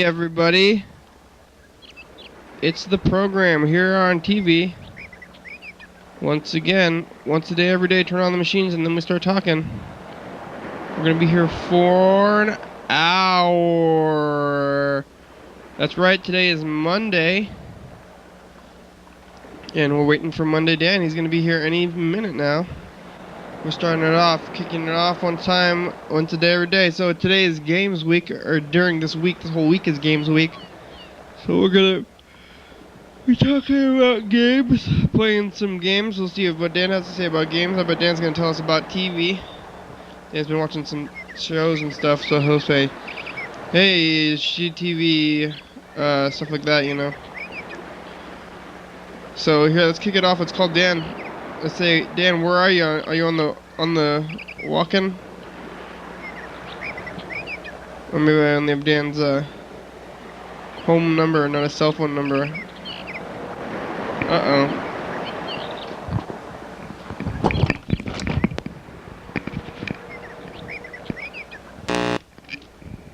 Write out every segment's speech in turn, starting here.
Hey everybody, it's the program here on TV. Once again, once a day, every day, turn on the machines and then we start talking. We're going to be here for an hour. That's right, today is Monday. And we're waiting for Monday Dan. He's going to be here any minute now. We're starting it off, kicking it off once a day, every day. So today is Games Week, or during this week, this whole week is Games Week. So we're gonna be talking about games, playing some games. We'll see what Dan has to say about games. I bet Dan's gonna tell us about TV. Dan's been watching some shows and stuff, so he'll say, "Hey, TV, stuff like that, you know." So here, let's kick it off. It's called Dan. Let's say, Dan, where are you? Are you on the walk-in? Or maybe I only have Dan's home number, not a cell phone number. Uh-oh.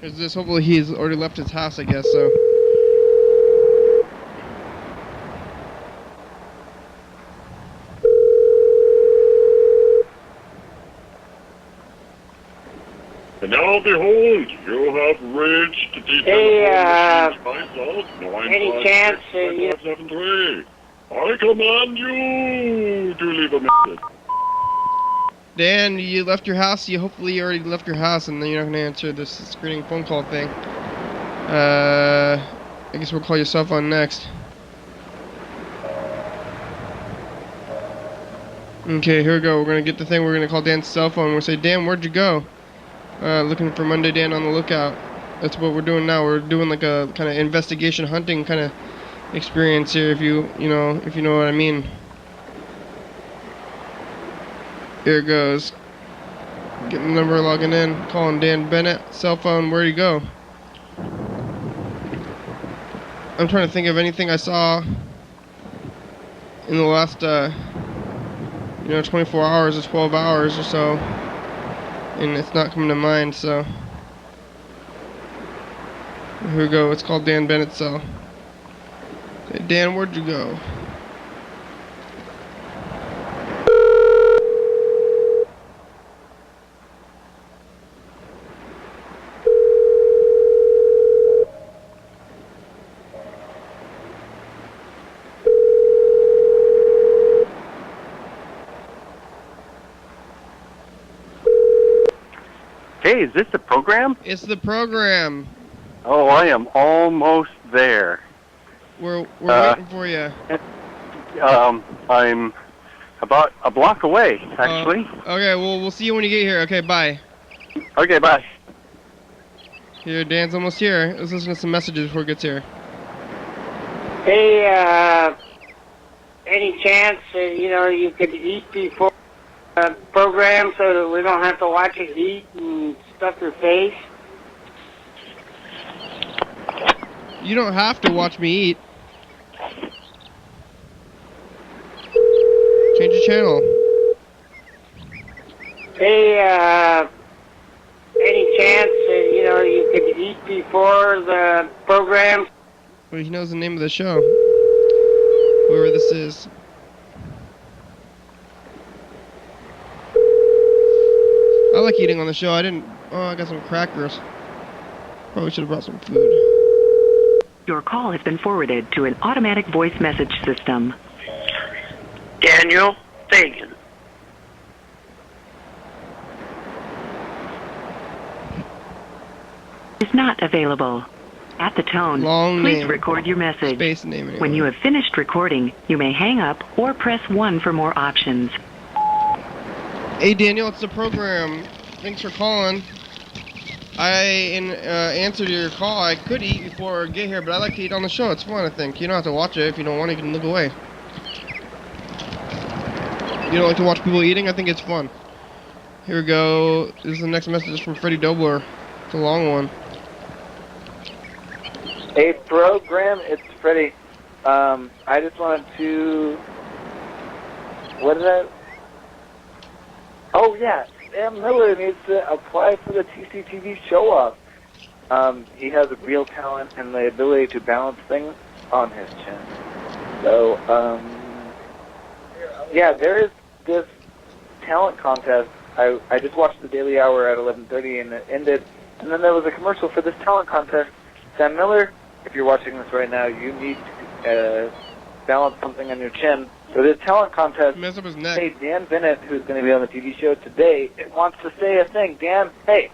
Here's this. Hopefully he's already left his house, I guess, so. And now behold, you have reached the any chance, I command you to leave a message. Dan, you left your house. Hopefully you already left your house, and then you're not going to answer this screening phone call thing. I guess we'll call your cell phone next. Okay, here we go. We're going to get the thing. We're going to call Dan's cell phone. We'll say, Dan, where'd you go? Looking for Monday Dan on the lookout. That's what we're doing now. We're doing like a kind of investigation hunting kind of experience here, if you know what I mean. Here it goes. Getting the number, logging in, calling Dan Bennett, cell phone. Where'd he go? I'm trying to think of anything I saw in the last 24 hours or 12 hours or so. And it's not coming to mind, so here we go. It's called Dan Bennett's cell. Hey, Dan, where'd you go? Hey, is this the program? It's the program. Oh, I am almost there. We're waiting for you. I'm about a block away, actually. Okay, well, we'll see you when you get here. Okay, bye. Okay, bye. Here, Dan's almost here. Let's listen to some messages before he gets here. Hey, any chance, you could eat before the program so that we don't have to watch it eat and stuff your face? You don't have to watch me eat. Change the channel. Hey, any chance, you could eat before the program? Well, he knows the name of the show. Whoever this is. I like eating on the show. I got some crackers. Probably should have brought some food. Your call has been forwarded to an automatic voice message system. Daniel Fagan. Is not available. At the tone, please record your message. Space name anyway. When you have finished recording, you may hang up or press 1 for more options. Hey Daniel, it's the program. Thanks for calling. In answer to your call, I could eat before I get here, but I like to eat on the show. It's fun, I think. You don't have to watch it. If you don't want to, you can look away. You don't like to watch people eating? I think it's fun. Here we go. This is the next message from Freddie Dobler. It's a long one. Hey, program, it's Freddie. I just wanted to... What is that? Oh, yeah. Sam Miller needs to apply for the TCTV show-off. he has a real talent and the ability to balance things on his chin. So, yeah, there is this talent contest. I just watched the Daily Hour at 11:30 and it ended, and then there was a commercial for this talent contest. Sam Miller, if you're watching this right now, you need to balance something on your chin. So this talent contest, Mess up his neck. hey, Dan Bennett, who's going to be on the TV show today, it wants to say a thing. Dan, hey.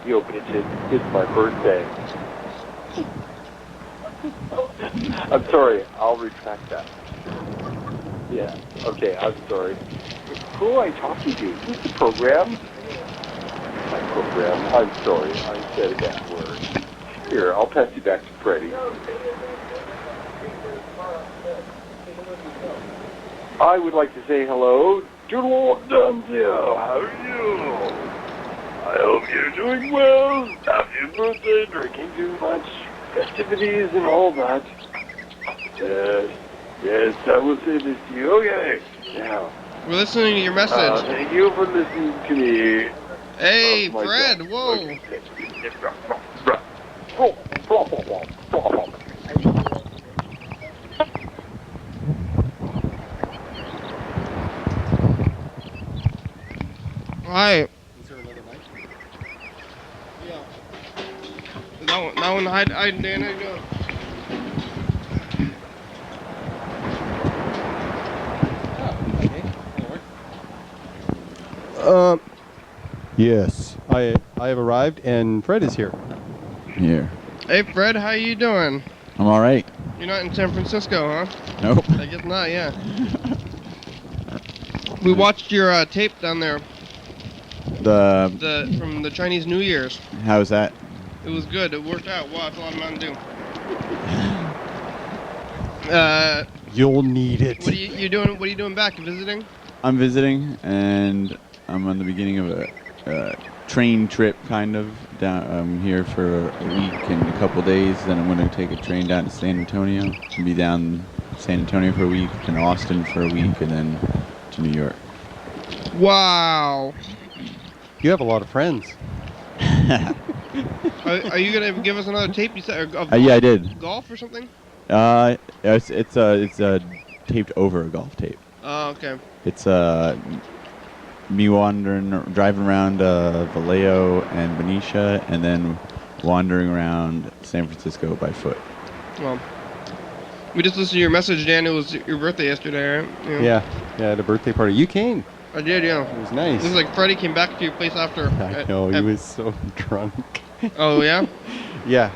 Yo, bitches, it's my birthday. I'm sorry, I'll retract that. Yeah, okay, I'm sorry. Who am I talking to? Is this the program? My program. I'm sorry, I said that word. Here, I'll pass you back to Freddie. I would like to say hello to Lord Dunzio. How are you? I hope you're doing well. Happy birthday, drinking too much, festivities and all that. Yes, I will say this to you. Okay, now. We're listening to your message. Thank you for listening to me. Hey, Oh, my Fred, God. whoa. Hi. Is there another mic? Yeah. That one, hi, Dan, how you doing? Oh, okay. That'll work. Yes, I have arrived, and Fred is here. Here. Hey, Fred, how you doing? I'm all right. You're not in San Francisco, huh? Nope. I guess not, yeah. We watched your tape down there. From the Chinese New Year's. How's that? It was good. It worked out. Wow, it's a lot of Mountain Dew. You'll need it. What are you doing? What are you doing back? Visiting? I'm visiting, and I'm on the beginning of a train trip, kind of. I'm here for a week and a couple days. Then I'm going to take a train down to San Antonio. And be down in San Antonio for a week, then Austin for a week, and then to New York. Wow. You have a lot of friends. Are you gonna give us another tape? You said of Yeah, I did. golf or something? It's taped over a golf tape. Oh, okay. It's me driving around Vallejo and Benicia, and then wandering around San Francisco by foot. Well, we just listened to your message, Dan. It was your birthday yesterday, right? Yeah, at a birthday party. You came. I did, yeah. It was nice. It was like Freddie came back to your place after. I know, he was so drunk. Oh, yeah? Yeah.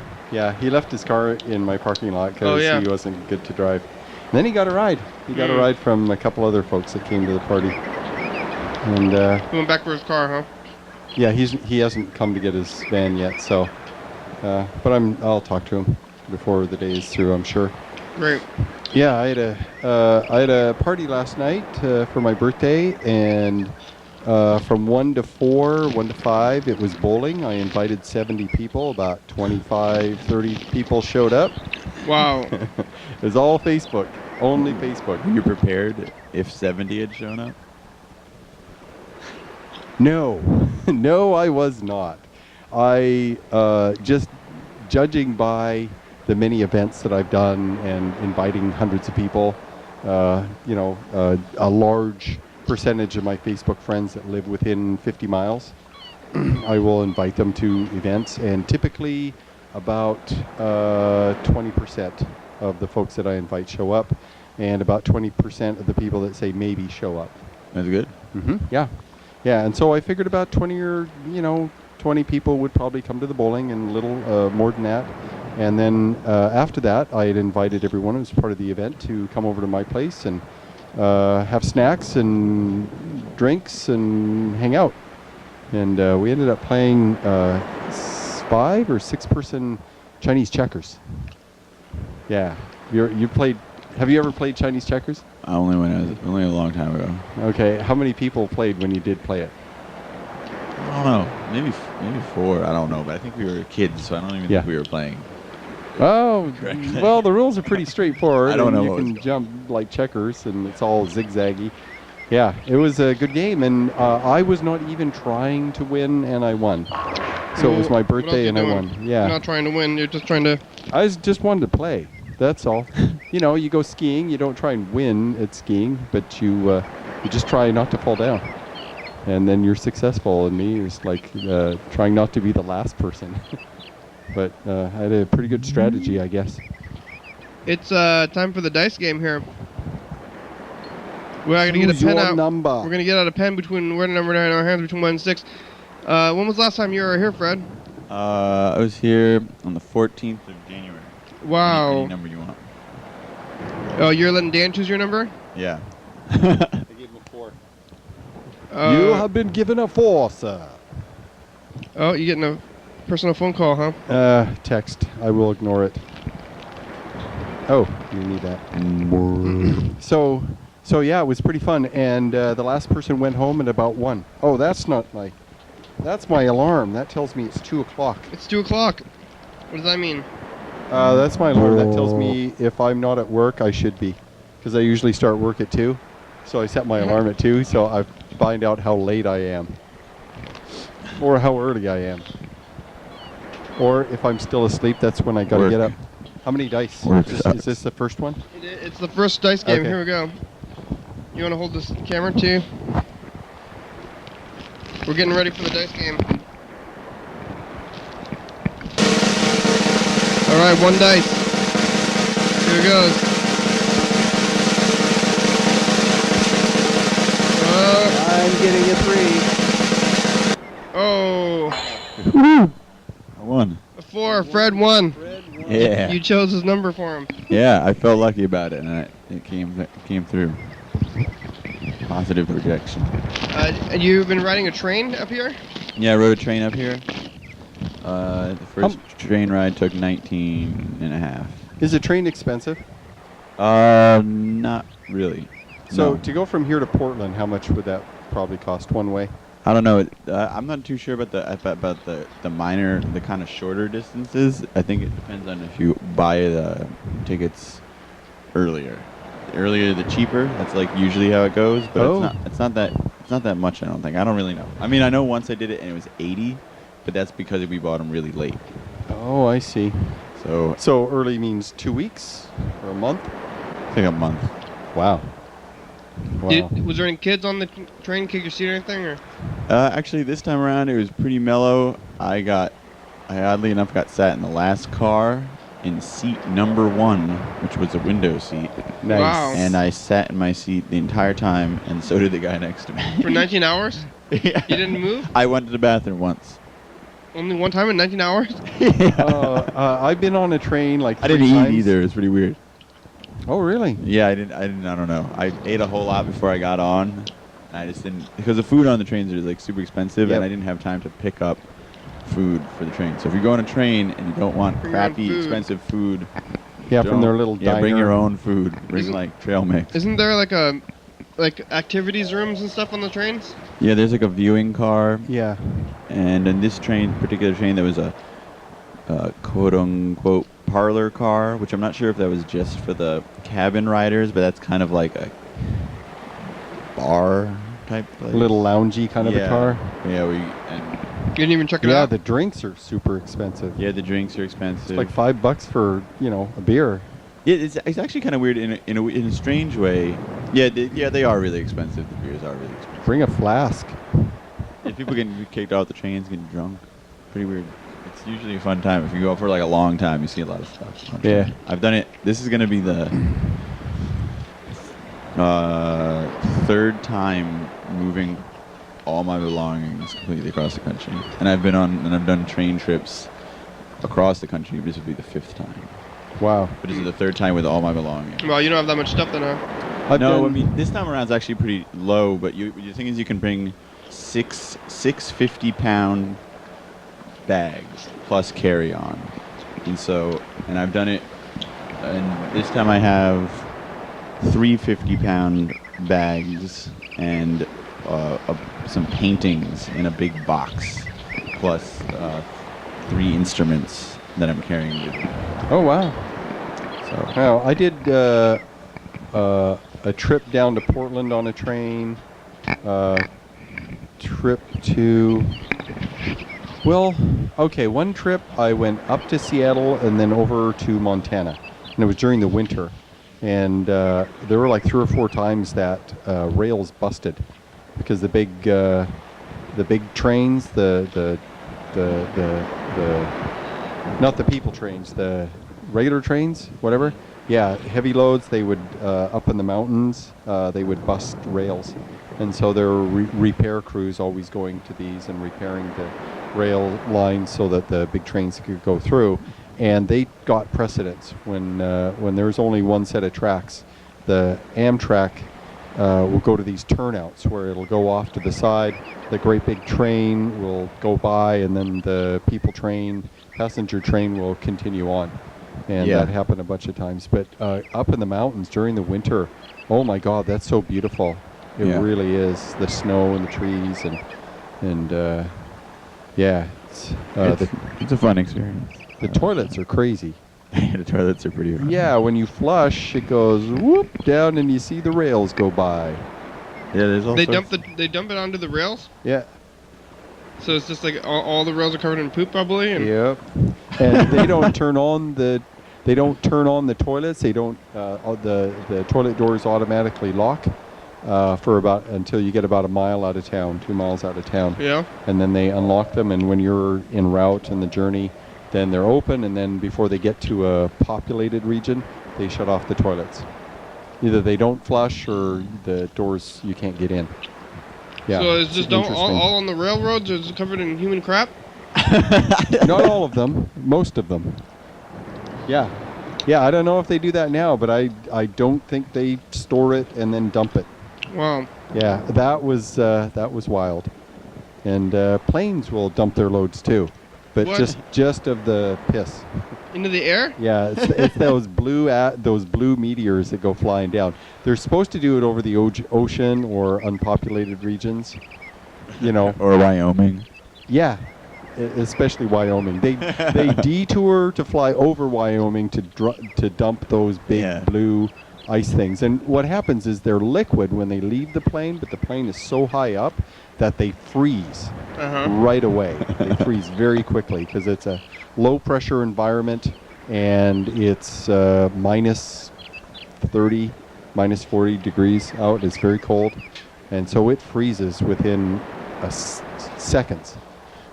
He left his car in my parking lot because he wasn't good to drive. And then he got a ride. He got a ride from a couple other folks that came to the party. And he went back for his car, huh? Yeah, he hasn't come to get his van yet, so. But I'll talk to him before the day is through, I'm sure. Great. Yeah, I had a party last night for my birthday, and from 1 to 4, 1 to 5, it was bowling. I invited 70 people. About 25, 30 people showed up. Wow. It was all Facebook, only Facebook. Were you prepared if 70 had shown up? No, no, I was not. I just judging by the many events that I've done and inviting hundreds of people, a large percentage of my Facebook friends that live within 50 miles, I will invite them to events, and typically about 20% of the folks that I invite show up, and about 20% of the people that say maybe show up. That's good. Yeah, and so I figured about 20 people would probably come to the bowling, and a little more than that. And then after that, I had invited everyone who was part of the event to come over to my place and have snacks and drinks and hang out. And we ended up playing 5 or 6 person Chinese checkers. Yeah, you played. Have you ever played Chinese checkers? Only a long time ago. Okay, how many people played when you did play it? I don't know. Maybe 4. I don't know, but I think we were kids, so I don't even think we were playing. Oh, well, the rules are pretty straightforward. I don't know. You can jump like checkers, and it's all zigzaggy. Yeah, it was a good game, and I was not even trying to win, and I won. So it was my What else birthday, you and I doing? won. You're Yeah, not trying to win. You're just trying to. just wanted to play. That's all. You know, you go skiing. You don't try and win at skiing, but you just try not to fall down, and then you're successful. And me is like trying not to be the last person. But I had a pretty good strategy, I guess. It's time for the dice game here. We're gonna get a Choose pen your out. number. We're gonna get out a pen between word number 9 in our hands between 1 and 6. When was the last time you were here, Fred? I was here on the 14th of January. Wow. Any number you want. Oh, you're letting Dan choose your number? Yeah. I gave him a 4. You have been given a 4, sir. Oh, you getting a personal phone call, huh? Text. I will ignore it. Oh, you need that. So yeah, it was pretty fun, and the last person went home at about 1. Oh, that's my alarm. That tells me it's 2 o'clock. It's 2 o'clock. What does that mean? That's my alarm. That tells me if I'm not at work, I should be, because I usually start work at 2. So I set my alarm at 2, so I find out how late I am, or how early I am, or if I'm still asleep. That's when I gotta get up. How many dice? Is this the first one? It's the first dice game. Okay. Here we go. You want to hold this camera too? We're getting ready for the dice game. All right, 1 dice. Here it goes. I'm getting a 3. Oh. I won. A 4. Fred won. Yeah. You chose his number for him. Yeah, I felt lucky about it, and it came through. Positive projection. You've been riding a train up here? Yeah, I rode a train up here. The first train ride took 19 and a half. Is a train expensive? Not really. So No. to go from here to Portland, how much would that probably cost one way? I don't know. I'm not too sure about the minor, the kind of shorter distances. I think it depends on if you buy the tickets earlier. The earlier, the cheaper. That's like usually how it goes. But it's not that much. I don't think. I don't really know. I mean, I know once I did it and it was 80, but that's because we bought them really late. Oh, I see. So early means 2 weeks or a month? I think a month. Wow. Wow. Was there any kids on the train kick your seat or anything? Or? Actually, this time around it was pretty mellow. I oddly enough got sat in the last car in seat number 1, which was a window seat. Nice. Wow. And I sat in my seat the entire time, and so did the guy next to me. For 19 hours? Yeah. You didn't move? I went to the bathroom once. Only one time in 19 hours? I've been on a train like 3 I didn't times. eat either. It was pretty weird. Oh, really? Yeah, I don't know. I ate a whole lot before I got on. I just didn't, because the food on the trains is like super expensive, Yep. and I didn't have time to pick up food for the train. So if you go on a train and you don't want Bring your own crappy, food. expensive food, Yeah, from their little diner. bring your own food. Bring Isn't- like trail mix. Isn't there like activities rooms and stuff on the trains? Yeah, there's like a viewing car, Yeah. and in this particular train, there was a quote-unquote parlor car, which I'm not sure if that was just for the cabin riders, but that's kind of like a bar type place. Little loungy kind of a car. Yeah, You didn't even check it Yeah, out? the drinks are super expensive. the drinks are expensive. It's like $5 for, a beer. Yeah, it's actually kind of weird in a strange way. Yeah, they are really expensive. The beers are really expensive. Bring a flask. Yeah, people getting kicked off the trains, getting drunk. Pretty weird. It's usually a fun time. If you go for like a long time, you see a lot of stuff. Yeah. I've done it. This is going to be the 3rd time moving all my belongings completely across the country. And I've done train trips across the country. This would be the 5th time. Wow. But this is the 3rd time with all my belongings. Well, you don't have that much stuff then, huh? I mean, this time around is actually pretty low, but the thing is you can bring six 50-pound bags plus carry-on. And I've done it, and this time I have 3 50-pound bags and some paintings in a big box, plus 3 instruments that I'm carrying with me. Oh, wow. So Wow, I did a a trip down to Portland on a train. Trip to... Well, okay, one trip I went up to Seattle and then over to Montana. And it was during the winter. And there were like 3 or 4 times that rails busted. Because the big trains, the not the people trains, the regular trains, whatever. Yeah, heavy loads, they would, up in the mountains, they would bust rails. And so there were repair crews always going to these and repairing the rail lines so that the big trains could go through. And they got precedence when there's only one set of tracks. The Amtrak will go to these turnouts where it'll go off to the side. The great big train will go by, and then the passenger train will continue on. And that happened a bunch of times. But up in the mountains during the winter, oh my God, that's so beautiful. It really is. The snow and the trees and it's a fun experience. The toilets are crazy. The toilets are pretty fun. Yeah, when you flush, it goes whoop down, and you see the rails go by. Yeah, there's all They dump it onto the rails. Yeah. So it's just like all the rails are covered in poop, probably. And Yep. And they don't turn on the toilets. They don't. The toilet doors automatically lock until you get about a mile out of town, 2 miles out of town. Yeah. And then they unlock them, and when you're en route in the journey, then they're open, and then before they get to a populated region, they shut off the toilets. Either they don't flush or the doors, you can't get in. Yeah. So it's just all on the railroads is covered in human crap? Not all of them, most of them. Yeah. Yeah, I don't know if they do that now, but I don't think they store it and then dump it. Wow. Yeah, that was wild. And planes will dump their loads too. But What? just of the piss. Into the air? Yeah, it's those blue meteors that go flying down. They're supposed to do it over the ocean or unpopulated regions, Or Wyoming. Yeah, especially Wyoming. They detour to fly over Wyoming to dump those big blue ice things. And what happens is they're liquid when they leave the plane, but the plane is so high up that they freeze right away. They freeze very quickly because it's a low pressure environment, and it's minus 30, minus 40 degrees out. It's very cold, and so it freezes within seconds.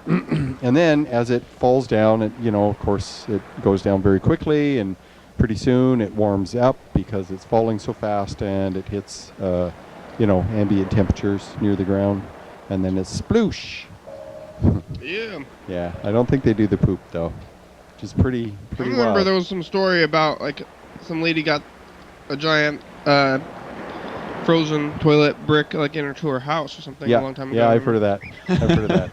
And then as it falls down, of course, it goes down very quickly, and pretty soon it warms up because it's falling so fast, and it hits ambient temperatures near the ground. And then it's sploosh. Yeah. Yeah, I don't think they do the poop though, which is pretty I remember wild. there was some story about like some lady got a giant frozen toilet brick like into her house or something a long time ago. Yeah, I've heard of that.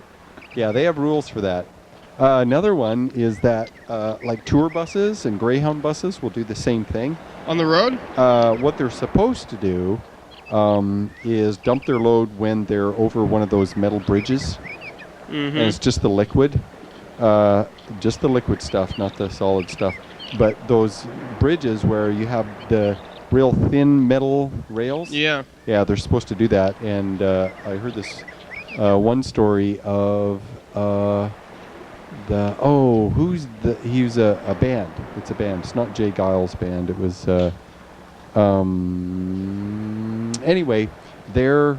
Yeah, they have rules for that. Another one is that like tour buses and Greyhound buses will do the same thing. On the road? What they're supposed to do is dump their load when they're over one of those metal bridges. And it's just the liquid stuff, not the solid stuff. But those bridges where you have the real thin metal rails, yeah, they're supposed to do that. And I heard this one story of he was a band. It's a band. It's not Jay Giles' band. It was anyway, their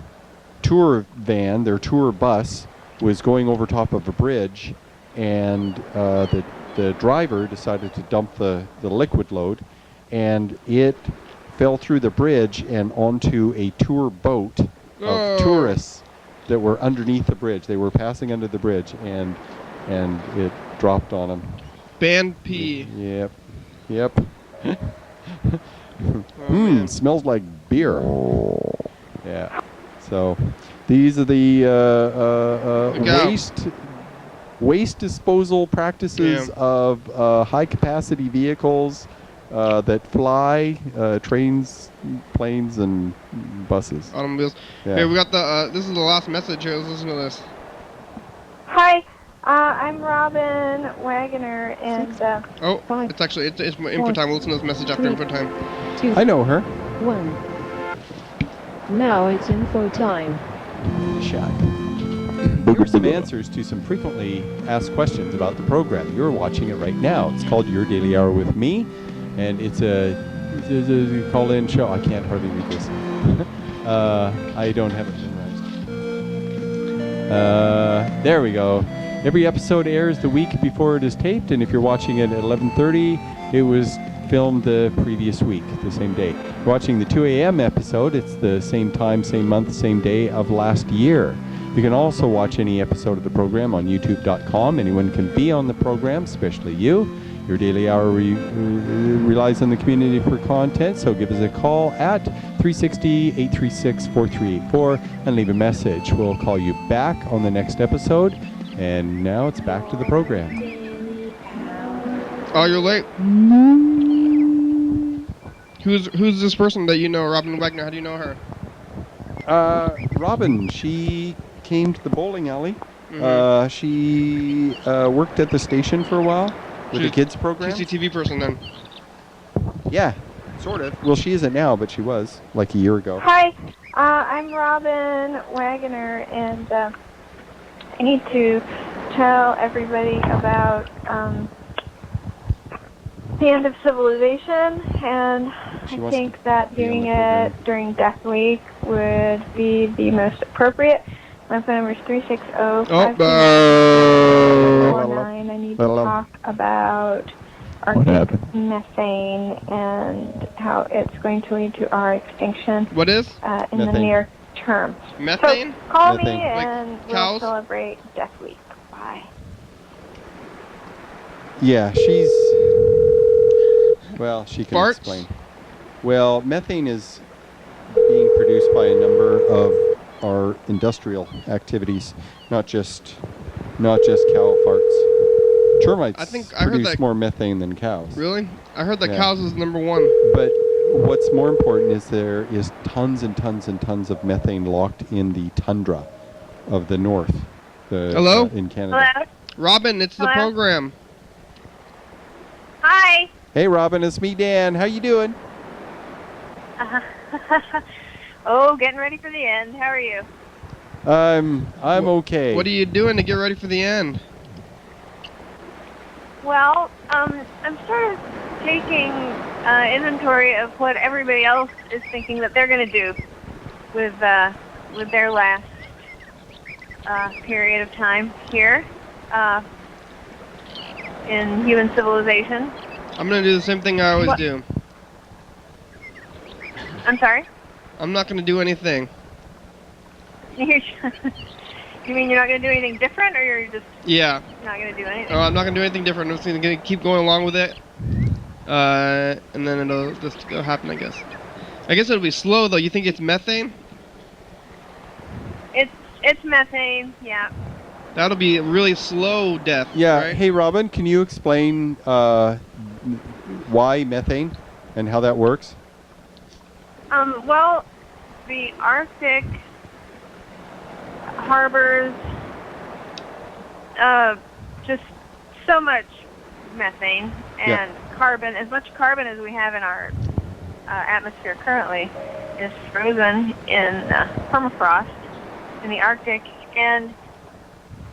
tour van, their tour bus was going over top of a bridge, and the driver decided to dump the liquid load, and it fell through the bridge and onto a tour boat of tourists that were underneath the bridge. They were passing under the bridge, and it dropped on them. Band pee. Yep. Smells like beer. Yeah. So these are the waste disposal practices of high capacity vehicles that fly, trains, planes, and buses. Automobiles. Yeah. Here we got this is the last message here. Let's listen to this. Hi, I'm Robin Wagoner, and it's info time. We'll listen to this message after info time. I know her. 1. Now it's info time. Shy. Here are some answers to some frequently asked questions about the program. You're watching it right now. It's called Your Daily Hour with Me, and it's a call-in show. I can't hardly read this. I don't have it memorized. There we go. Every episode airs the week before it is taped, and if you're watching it at 11:30, it was filmed the previous week, the same day. Watching the 2 a.m. episode, it's the same time, same month, same day of last year. You can also watch any episode of the program on youtube.com. Anyone can be on the program, especially you. Your Daily Hour relies on the community for content, so give us a call at 360-836-4384 and leave a message. We'll call you back on the next episode. And now it's back to the program. Oh, you're late. Who's this person that you know, Robin Wagner? How do you know her? Robin, she came to the bowling alley. She worked at the station for a while with the kids program. CCTV person then. Yeah, sort of. Well, she isn't now, but she was like a year ago. Hi, I'm Robin Wagner, and I need to tell everybody about the end of civilization, and I think that doing it during Death Week would be the most appropriate. My phone number is 360-529. I need to talk about Arctic methane and how it's going to lead to our extinction. What is? In the near term. Methane? So call Methane. me and Like we'll cows? celebrate Death Week. Bye. Yeah, she's... Well, she can Farts? explain. Well, methane is being produced by a number of our industrial activities, not just cow farts. Termites produce more methane than cows. Really? I heard that cows is number one. But what's more important is there is tons and tons and tons of methane locked in the tundra of the north. Hello? In Canada. Hello? Robin, it's the program. Hi. Hey, Robin, it's me, Dan. How you doing? Oh, getting ready for the end. How are you? I'm okay. What are you doing to get ready for the end? Well, I'm sort of taking inventory of what everybody else is thinking that they're going to do with their last period of time here in human civilization. I'm going to do the same thing I always do. I'm sorry? I'm not going to do anything. You mean you're not going to do anything different, or you're just Yeah. not going to do anything? Oh, I'm not going to do anything different. I'm just going to keep going along with it. And then it'll just go happen, I guess. I guess it'll be slow, though. You think it's methane? It's methane, yeah. That'll be a really slow death, Yeah. right? Hey, Robin, can you explain why methane and how that works? Well, the Arctic harbors just so much methane and carbon. As much carbon as we have in our atmosphere currently is frozen in permafrost in the Arctic. And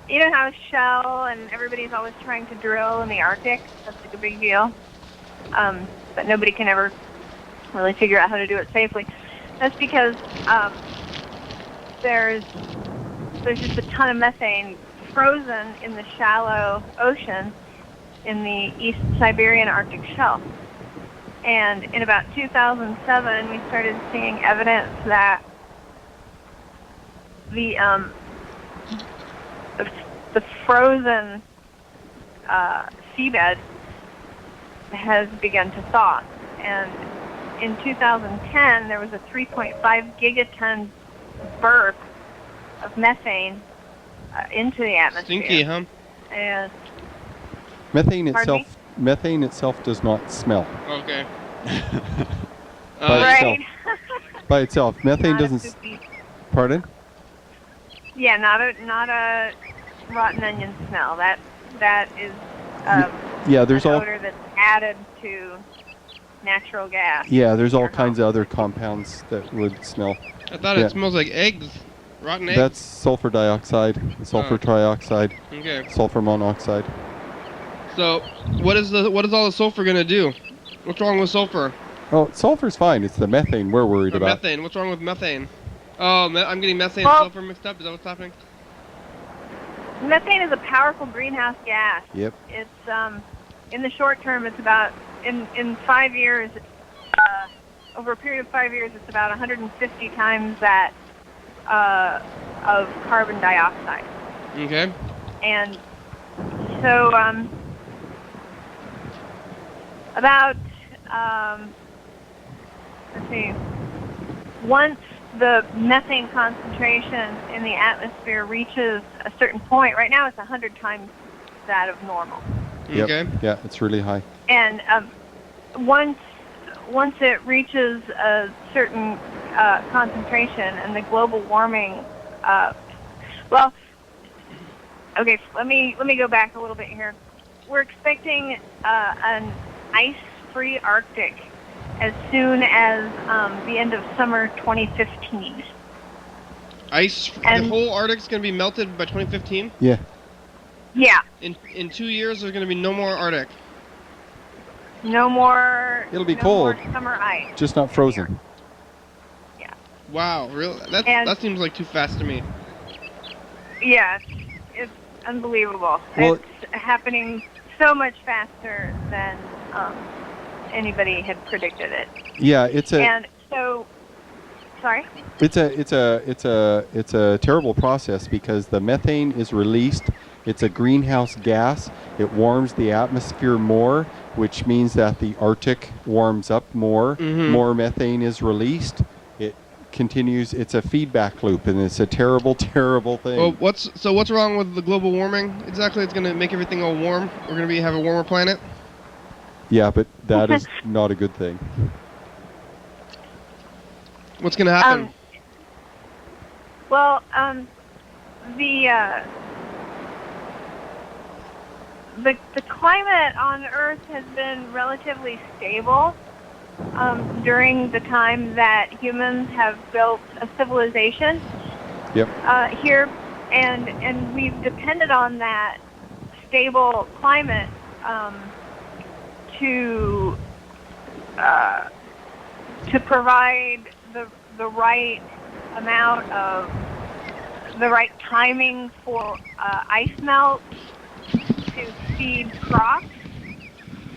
you know how Shell and everybody's always trying to drill in the Arctic? That's like a big deal. But nobody can ever really figure out how to do it safely. That's because there's just a ton of methane frozen in the shallow ocean in the East Siberian Arctic shelf. And in about 2007, we started seeing evidence that the frozen seabed has begun to thaw. And in 2010, there was a 3.5 gigaton burst of methane into the atmosphere. Stinky, huh? And Methane Pardon itself does not smell. Okay. right. By itself. Methane Not a doesn't... poopy- Pardon? Yeah, not a rotten onion smell. That is Yeah, there's an all... odor that's added to natural gas. Yeah, there's all kinds of other compounds that would smell. I thought it smells like eggs. Rotten eggs? That's sulfur dioxide, sulfur trioxide, Okay. sulfur monoxide. So, what is all the sulfur gonna do? What's wrong with sulfur? Oh, sulfur's fine. It's the methane we're worried Or about. methane. What's wrong with methane? Oh, I'm getting methane and sulfur mixed up. Is that what's happening? Methane is a powerful greenhouse gas. Yep. It's in the short term, it's about in 5 years. Over a period of 5 years, it's about 150 times that of carbon dioxide. Okay. And so about let's see, once the methane concentration in the atmosphere reaches a certain point, right now it's 100 times that of normal. Yep. Okay. Yeah, it's really high. And once it reaches a certain concentration, and the global warming, okay, let me go back a little bit here. We're expecting an ice-free Arctic as soon as the end of summer 2015. The whole Arctic's gonna be melted by 2015? Yeah. Yeah. In 2 years, there's gonna be no more Arctic. No more. It'll be no cold. More summer ice. Just not frozen. Yeah. Wow, really? That seems like too fast to me. Yeah, it's unbelievable. Well, it's happening so much faster than anybody had predicted it. Yeah, it's a. And so, sorry. It's a terrible process because the methane is released. It's a greenhouse gas. It warms the atmosphere more, which means that the Arctic warms up more. Mm-hmm. More methane is released. It continues. It's a feedback loop, and it's a terrible, terrible thing. Well, what's wrong with the global warming? Exactly, it's gonna make everything all warm. We're gonna have a warmer planet. Yeah, but that is not a good thing. What's gonna happen? The climate on Earth has been relatively stable during the time that humans have built a civilization. Yep. Here, and we've depended on that stable climate to provide the right amount of the right timing for ice melt to feed crops.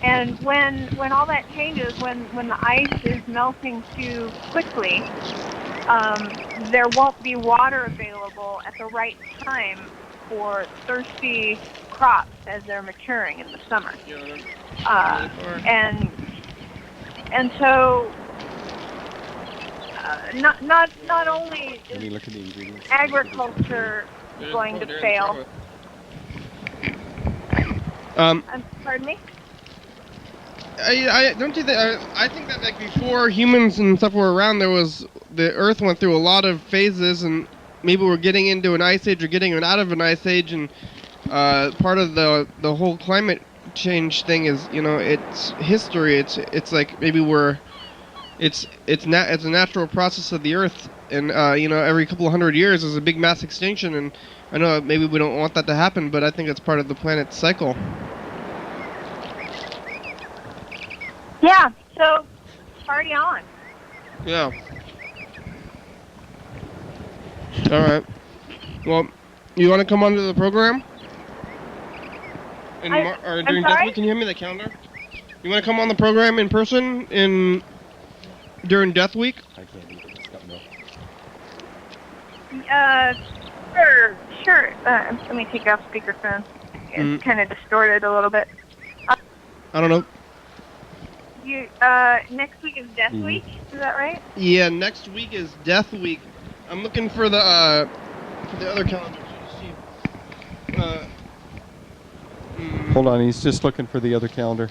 And when all that changes, when the ice is melting too quickly, there won't be water available at the right time for thirsty crops as they're maturing in the summer. And so not only is agriculture going to fail. Pardon me? I don't you think? I think that like before humans and stuff were around, the Earth went through a lot of phases, and maybe we're getting into an ice age or getting out of an ice age, and part of the whole climate change thing is, it's history. It's like maybe it's a natural process of the Earth, and every couple of 100 years there's a big mass extinction, and I know maybe we don't want that to happen, but I think it's part of the planet's cycle. Yeah, so party on. Yeah. All right. Well, you want to come onto the program? Or during Death Week? Can you hand me the calendar? You want to come on the program in person during Death Week? I can't eat it. It's got milk. Sure. Let me take off speakerphone. It's kind of distorted a little bit. I don't know. Next week is Death Week, is that right? Yeah, next week is Death Week. I'm looking for the other calendar. Hold on, he's just looking for the other calendar.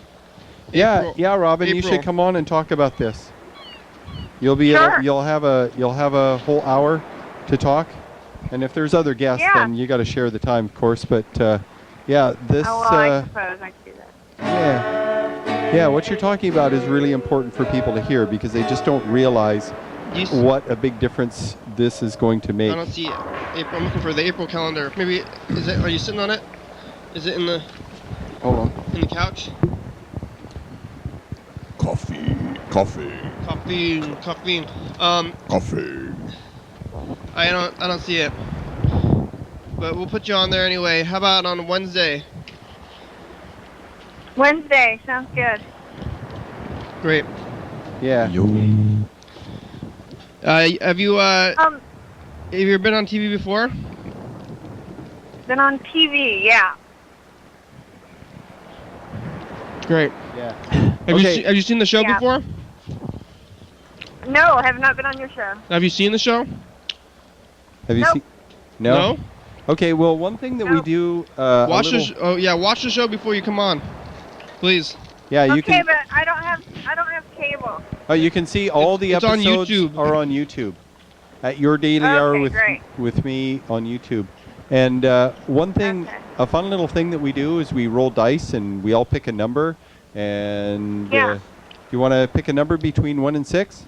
Yeah, Robin, you should come on and talk about this. You'll be you'll have a whole hour to talk, and if there's other guests, then you got to share the time, of course. But yeah, this. I suppose I can do that. Yeah. Yeah, what you're talking about is really important for people to hear because they just don't realize what a big difference this is going to make. I don't see it. April, I'm looking for the April calendar. Maybe, are you sitting on it? Is it in the... Hold on. In the couch? Coffee. Caffeine. Coffee. I don't see it. But we'll put you on there anyway. How about on Wednesday? Wednesday. Sounds good. Great. Yeah. Have you have you been on TV before? Been on TV, yeah. Great. Yeah. Have you seen the show before? No, I have not been on your show. Have you seen the show? Have you seen? No. No? Okay. Well, one thing that we do. Watch watch the show before you come on, please. Yeah, you Okay, can. but I don't have cable. Oh, you can see all the It's on episodes YouTube. are on YouTube. At Your Daily Hour great. with me on YouTube. And one thing, a fun little thing that we do is we roll dice and we all pick a number. And do you want to pick a number between 1 and 6?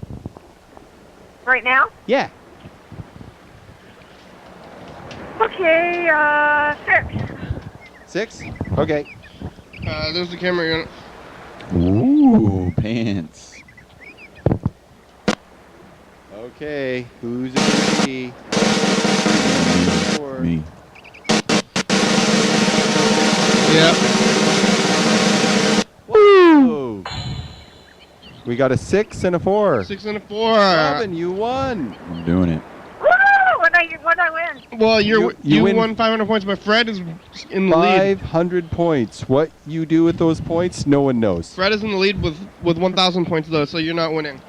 Right now? Yeah. Okay, 6. 6? Okay. There's the camera. You're gonna... Ooh, pants. Okay, who's it gonna be? Me. Yep. Woo! We got a 6 and a 4. 6 and a 4. Robin, you won. I'm doing it. Woo! What I win? Well, you win won 500 points, but Fred is in the lead. 500 points. What you do with those points, no one knows. Fred is in the lead with 1,000 points, though, so you're not winning.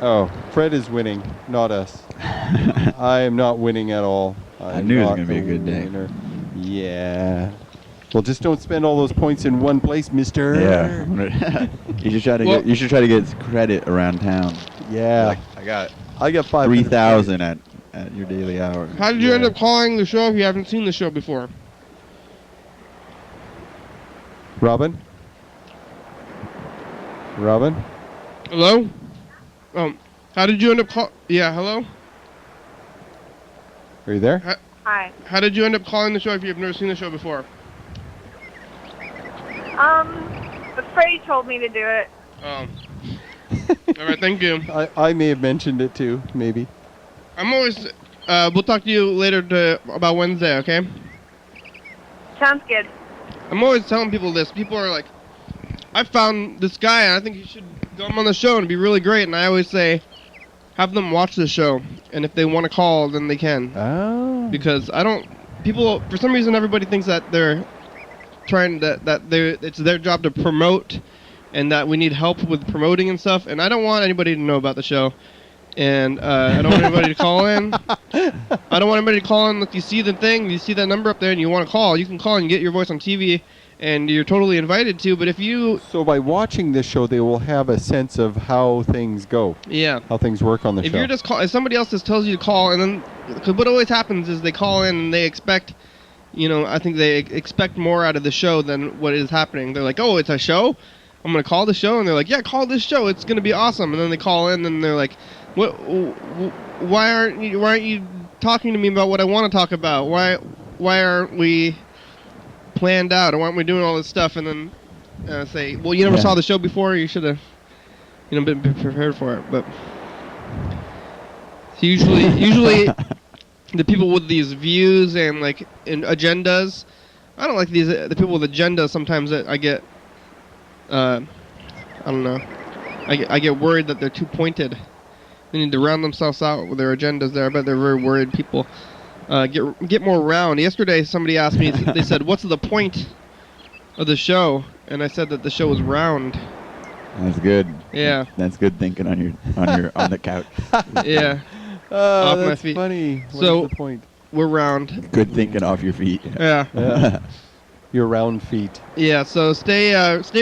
Oh, Fred is winning, not us. I am not winning at all. I knew it was going to be a good day. Yeah. Well, just don't spend all those points in one place, mister. Yeah. You should try to get credit around town. Yeah. I got 3,000 at Your Daily Hour. How did you end up calling the show if you haven't seen the show before? Robin? Hello? How did you end up Yeah, hello? Are you there? Hi. How did you end up calling the show if you've never seen the show before? The Freddy told me to do it. Oh. All right, thank you. I may have mentioned it too, maybe. I'm always... we'll talk to you later about Wednesday, okay? Sounds good. I'm always telling people this. People are like, I found this guy, and I think you should go on the show, and it'd be really great. And I always say, have them watch the show, and if they want to call, then they can. Oh. Because people, for some reason, everybody thinks that they're trying it's their job to promote, and that we need help with promoting and stuff. And I don't want anybody to know about the show. And I don't want anybody to call in. I don't want anybody to call in. If you see the thing, you see that number up there, and you want to call, you can call and get your voice on TV, and you're totally invited to. But if you... So by watching this show, they will have a sense of how things go. Yeah. How things work on the show. If you're just if somebody else just tells you to call, and then... Because what always happens is they call in and they expect... I think they expect more out of the show than what is happening. They're like, oh, it's a show? I'm going to call the show? And they're like, yeah, call this show. It's going to be awesome. And then they call in and they're like... Why aren't you talking to me about what I want to talk about? Why aren't we planned out? Or why aren't we doing all this stuff? And then say, well, you never saw the show before. You should have, been prepared for it. But usually, the people with these views and agendas, I don't like the people with agendas. Sometimes that I get, I don't know, I get worried that they're too pointed. They need to round themselves out with their agendas there. I bet they're very worried people. Get more round. Yesterday, somebody asked me, they said, what's the point of the show? And I said that the show was round. That's good. Yeah. That's good thinking on the couch. Yeah. Oh, off that's my feet. funny. What So is the point? We're round. Good thinking off your feet. Yeah. Your round feet. Yeah, so stay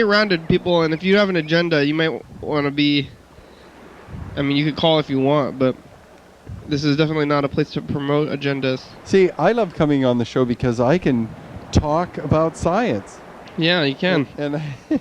rounded, people, and if you have an agenda, you might want to be... you could call if you want, but this is definitely not a place to promote agendas. See, I love coming on the show because I can talk about science. Yeah, you can. And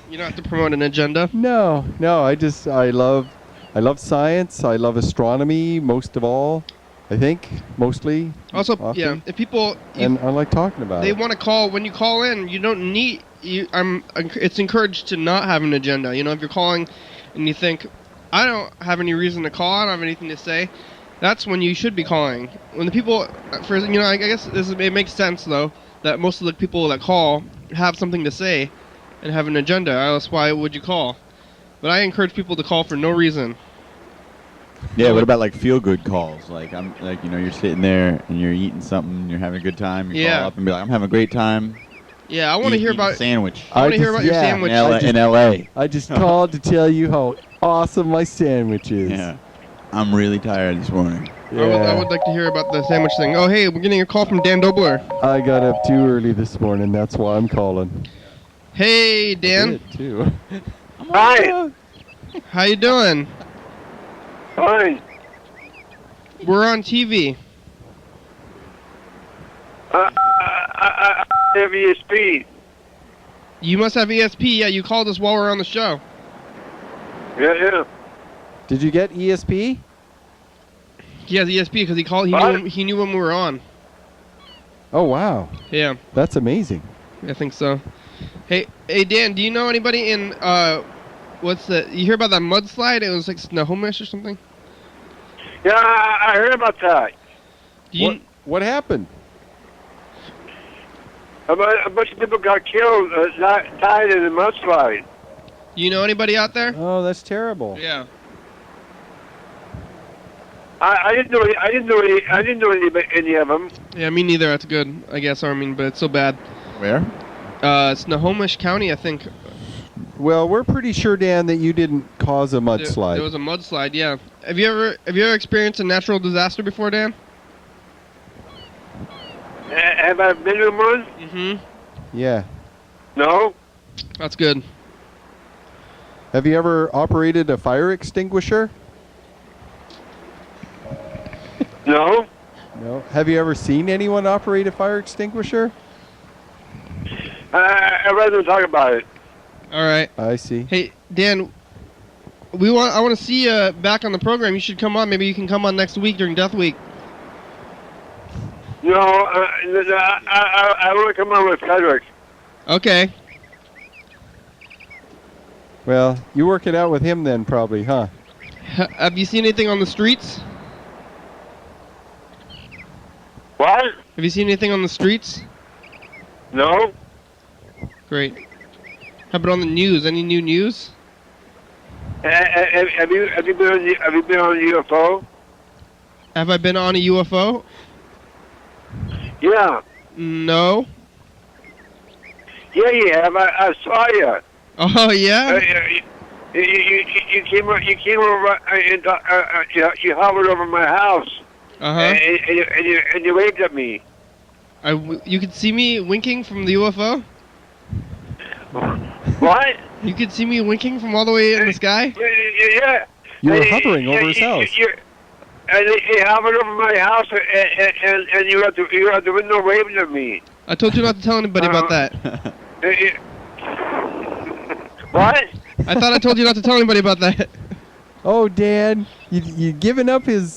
You don't have to promote an agenda. no, I love science. I love astronomy most of all. I think mostly. Also, often. yeah, if people And I like talking about they it. want to call when you call in, you don't need you. It's encouraged to not have an agenda. You know, if you're calling and you think I don't have any reason to call, I don't have anything to say, that's when you should be calling. When the people, for you know, I guess it makes sense though that most of the people that call have something to say and have an agenda. Else, why would you call? But I encourage people to call for no reason. Yeah, what about like feel-good calls? Like you're sitting there and you're eating something, you're having a good time. You Yeah. call up and be like, I'm having a great time. Yeah, I want to hear eating a about sandwich. I want to hear about your sandwich. In LA. I just called to tell you how awesome my sandwich is. Yeah. I'm really tired this morning. I would like to hear about the sandwich thing. Oh, hey, we're getting a call from Dan Dobler. I got up too early this morning. That's why I'm calling. Hey, Dan. I did, too. Hi. How you doing? Fine. We're on TV. I have ESP. You must have ESP. Yeah, you called us while we're on the show. Yeah. Did you get ESP? He has ESP because he called. He knew when we were on. Oh, wow. Yeah, That's amazing. I think so. Hey, Dan. Do you know anybody in what's the? You hear about that mudslide? It was like Snohomish or something. Yeah, I heard about that. What happened? A bunch of people got killed, died in a mudslide. You know anybody out there? Oh, that's terrible. Yeah. I didn't know any of them. Yeah, me neither. That's good, I guess. I mean, but it's so bad. Where? Snohomish County, I think. Well, we're pretty sure, Dan, that you didn't cause a mudslide. There was a mudslide. Yeah. Have you ever experienced a natural disaster before, Dan? Have I been in one? Mm-hmm. Yeah. No. That's good. Have you ever operated a fire extinguisher? No. No. Have you ever seen anyone operate a fire extinguisher? I'd rather talk about it. All right. I see. Hey, Dan, I want to see you back on the program. You should come on. Maybe you can come on next week during Death Week. No, I want to come on with Frederick. Okay. Well, you work it out with him then, probably, huh? Have you seen anything on the streets? What? Have you seen anything on the streets? No. Great. How about on the news? Any new news? Have you been on a UFO? Have I been on a UFO? Yeah. No. Yeah, you have. I saw you. Oh yeah. You came over and you hovered over my house. Uh huh. And you waved at me. You could see me winking from the UFO. What? You could see me winking from all the way in the sky. Yeah. You were hovering over his house. And you hovered over my house, and you were at the window waving at me. I told you not to tell anybody about that. What? I thought I told you not to tell anybody about that. Oh, Dan, you giving up his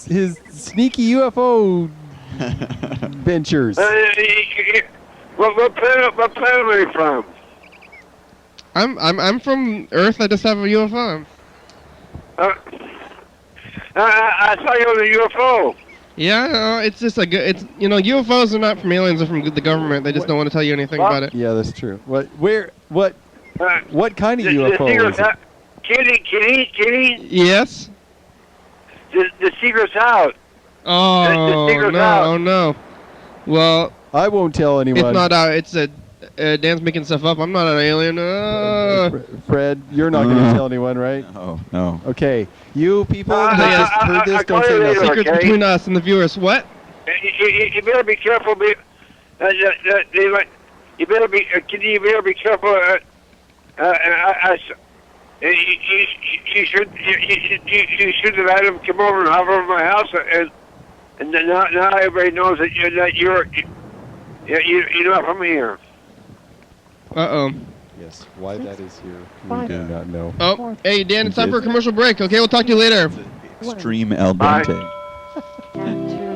sneaky UFO ventures. What planet are you from? I'm from Earth. I just have a UFO. I saw you on a UFO. Yeah, no, it's just UFOs are not from aliens; they're from the government. They just don't want to tell you anything about it. Yeah, that's true. What kind of UFO is it? Kitty? Yes? The secret's out. Oh, the secret's no, out. oh no. Well, I won't tell anyone. it's not out. It's Dan's making stuff up. I'm not an alien. Fred, you're not going to tell anyone, right? Oh, no. Okay, you people that just heard this, don't say nothing. Secrets between us and the viewers. What? You better be careful. You better be careful. You should have had him come over and hover over my house, and now everybody knows that you're not from here. Uh-oh. Yes, why that is here, we do not know. Oh, hey, Dan, it's time for a commercial break. Okay, we'll talk to you later. Extreme al dente. After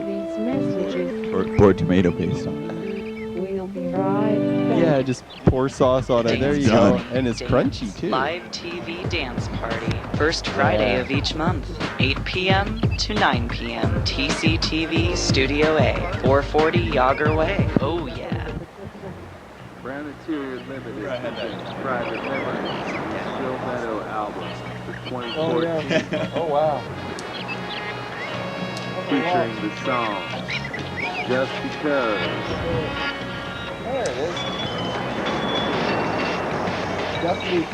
these messages, Or tomato paste on it. we'll be right back. Yeah, just pour sauce on it. There you go. And it's crunchy, too. Live TV dance party. First Friday of each month, 8 p.m. to 9 p.m. TCTV Studio A, 440 Yager Way. Oh, yeah. Brand Interior Limited. Private Memories. Still Meadow album for 2014. Oh, wow. Featuring the song Just Because. There it is. Definitely.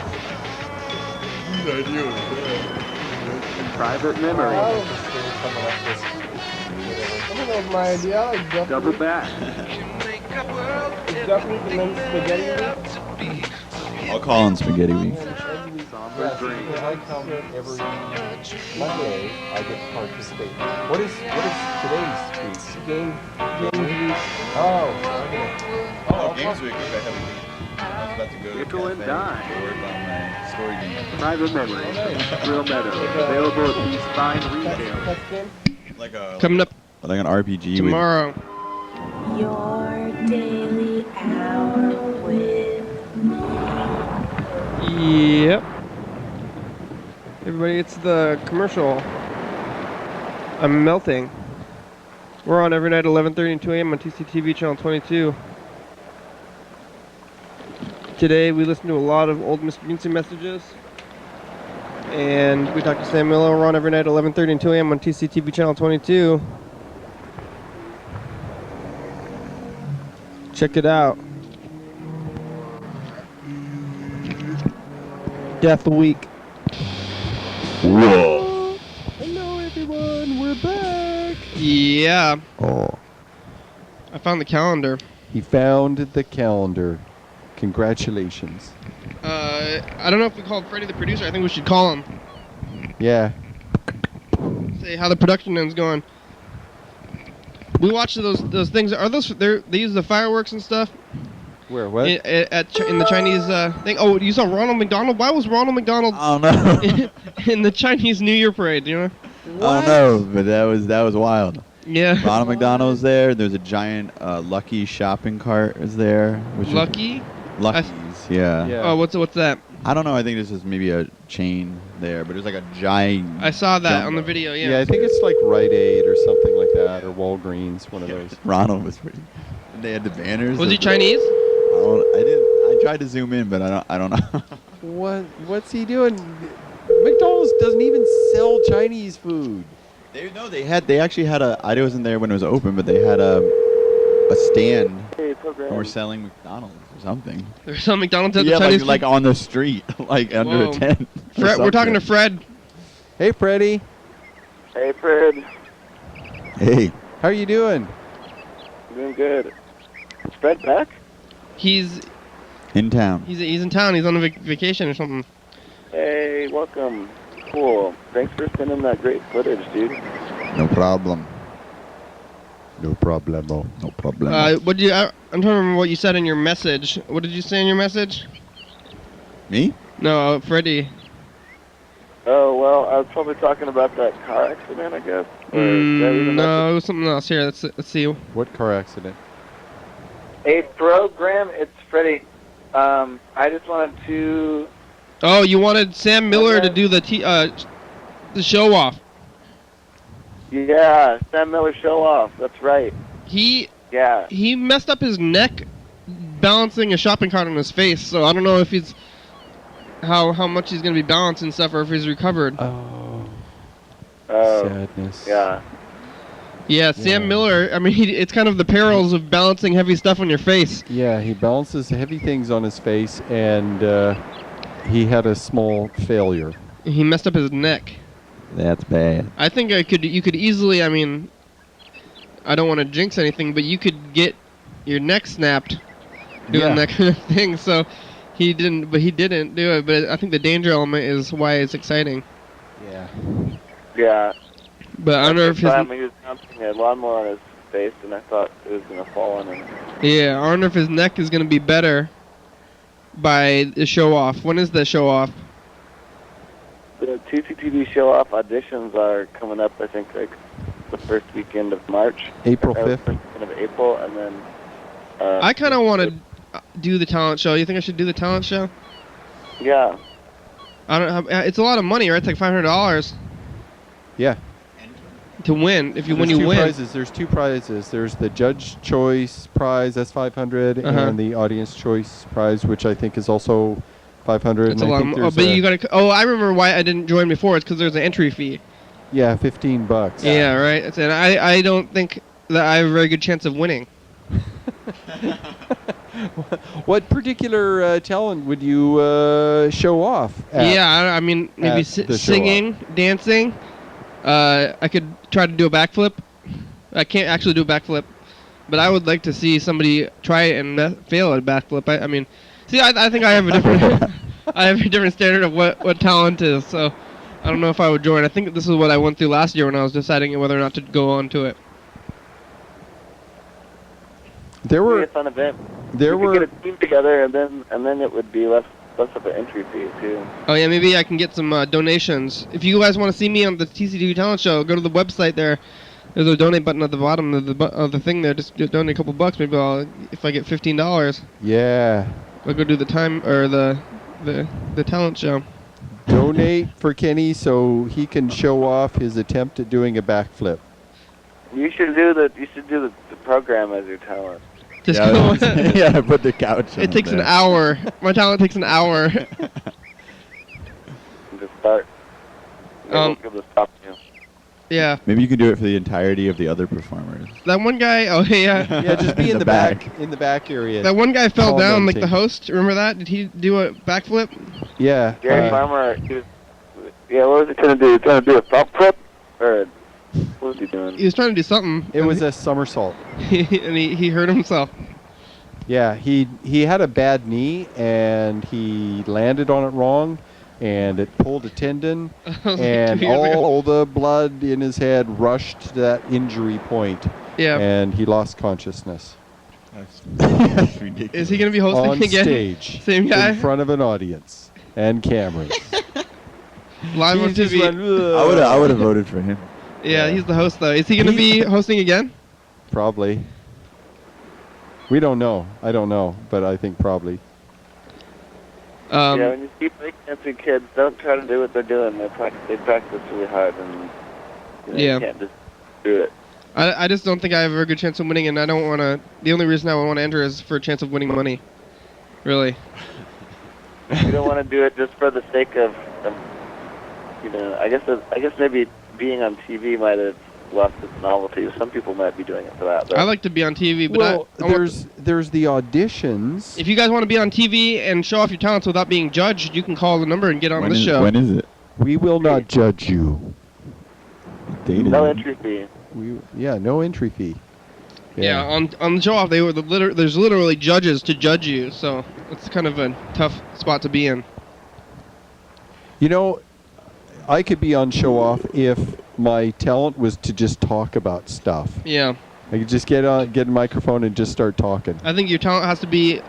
Private Memories. I think that was my idea. I like Duff Double Week. back. It's Duff Week and then Spaghetti Week. I'll call on Spaghetti Week. Somber Dream. Because I come every Monday, I get to participate. What is today's tweet? Games Week. Oh, okay. Games Week. Okay, I have a week. I was about to go to Nickel and cafe dime. to work on my story game. Private Memories. Real Meadow. Available at these fine retailers. Like a Coming up like an RPG tomorrow. Your daily hour with Yep. Everybody, it's the commercial. I'm melting. We're on every night 11:30 and 2 a.m. on TCTV channel 22. Today we listened to a lot of old Mr. Beansy messages. And we talked to Sam Miller. We're on every night 11:30 and 2 a.m. on TCTV channel 22. Check it out. Death Week. Whoa. Hello, everyone. We're back. Yeah. Oh. I found the calendar. He found the calendar. Congratulations. I don't know if we called Freddie the producer. I think we should call him. Yeah. Say how the production is going. We watched those things. Are those they use the fireworks and stuff? Where? What? In the Chinese thing. Oh, you saw Ronald McDonald? Why was Ronald McDonald I don't know. in the Chinese New Year parade? You know? I don't know, but that was wild. Yeah. Ronald McDonald was there. There's a giant Lucky shopping cart is there. Which Lucky? Lucky's, yeah. Oh, what's that? I don't know. I think this is maybe a chain there, but there's like a giant. I saw that jumbo. on the video. Yeah. Yeah, I think it's like Rite Aid or something like that, or Walgreens, one of those. Ronald was pretty. And they had the banners. Was he of- Chinese? I tried to zoom in, but I don't know. What's he doing? McDonald's doesn't even sell Chinese food. They actually had a. I wasn't there when it was open, but they had a stand. And we're selling McDonald's or something. There's some McDonald's at the Yeah, Chinese. like on the street, like under Whoa. a tent. or Fred, we're talking to something. Fred. Hey, Freddie. Hey, Fred. Hey. How are you doing? Doing good. Is Fred back? He's In town. he's in town. He's on a vacation or something. Hey, welcome. Cool. Thanks for sending that great footage, dude. No problem. No problemo. No problem. What did you? I'm trying to remember what you said in your message. What did you say in your message? Me? No, Freddie. Oh, well, I was probably talking about that car accident, I guess. Or is that even No, it was something else. Here, let's see. What car accident? Hey, program, it's Freddie. I just wanted to... Oh, you wanted Sam Miller to do the show off. Yeah, Sam Miller show off. That's right. He Yeah. messed up his neck balancing a shopping cart on his face. So I don't know if he's how much he's gonna be balancing stuff or if he's recovered. Oh. Sadness. Yeah. Yeah, Sam Miller. I mean, it's kind of the perils of balancing heavy stuff on your face. Yeah, he balances heavy things on his face, and he had a small failure. He messed up his neck. That's bad. I think you could easily. I mean, I don't want to jinx anything, but you could get your neck snapped doing that kind of thing. So he didn't do it. But I think the danger element is why it's exciting. Yeah. Yeah. But I don't know if his he was bouncing a lawnmower on his face, and I thought it was going to fall on him. I don't know if his neck is gonna be better by the show off? When is the show off? The TCTV show off auditions are coming up, I think, like the first weekend of March. April or 5th. First weekend of April, and then... I kind of want to do the talent show. You think I should do the talent show? Yeah. I don't have, it's a lot of money, right? It's like $500 Yeah. to win. If you There's win, you two win. prizes. There's two prizes. There's the Judge Choice Prize, that's 500, and the Audience Choice Prize, which I think is also 500. It's and a I lot. think Oh, there's but a- you gotta. Oh, I remember why I didn't join before. It's because there's an entry fee. Yeah, $15. Yeah, right. And I don't think that I have a very good chance of winning. What particular talent would you show off? Yeah, I mean maybe at the show-off? singing, dancing. I could try to do a backflip. I can't actually do a backflip, but I would like to see somebody try it and fail at a backflip. I mean, see, I think I have a different I have a different standard of what talent is. So I don't know if I would join. I think this is what I went through last year when I was deciding whether or not to go on to it. There It'd were be a fun event. there we were could get a team together, and then it would be less of an entry fee too. Oh yeah, maybe I can get some donations. If you guys want to see me on the TCTV Talent Show, go to the website there. There's a donate button at the bottom of the thing there. Just donate a couple bucks. Maybe if I get $15. Yeah. I'll go do the time or the talent show. Donate for Kenny so he can show off his attempt at doing a backflip. You should do the program as your talent. Just Yeah, go. yeah, put the couch. It takes an hour. My talent takes an hour. Just start. We'll be able to stop you. Yeah. Maybe you can do it for the entirety of the other performers. That one guy. Oh yeah. Yeah, just be in The the back in the back area. That one guy fell down, like the Commenting. host. Remember that? Did he do a backflip? Yeah. Gary Farmer, what was he trying to do? He was trying to do a front flip? Or what was he doing? He was trying to do something. It was a somersault. and he hurt himself. Yeah, he had a bad knee and he landed on it wrong and it pulled a tendon and all the blood in his head rushed to that injury point. Yeah. And he lost consciousness. That's ridiculous. Is he going to be hosting on again? stage Same guy? in front of an audience and cameras. Live on He just TV. went, I would have voted for him. Yeah, he's the host though. Is he going to be hosting again? Probably. We don't know. I don't know, but I think probably. Yeah, when you see breakdancing kids, don't try to do what they're doing. They practice really hard, and Yeah. you can't just do it. I just don't think I have a very good chance of winning, and I don't want to. The only reason I want to enter is for a chance of winning money. Really. You don't want to do it just for the sake of I guess maybe being on TV might have lost its novelty. Some people might be doing it for that. But I like to be on TV, but Well, I want there's the auditions. if you guys want to be on TV and show off your talents without being judged, you can call the number and get on the show. When is it? We will not judge you. no entry fee. No entry fee. Yeah, on the show off, there's literally judges to judge you, so it's kind of a tough spot to be in. You know, I could be on show off if my talent was to just talk about stuff. Yeah. I could just get a microphone and just start talking. I think your talent has to be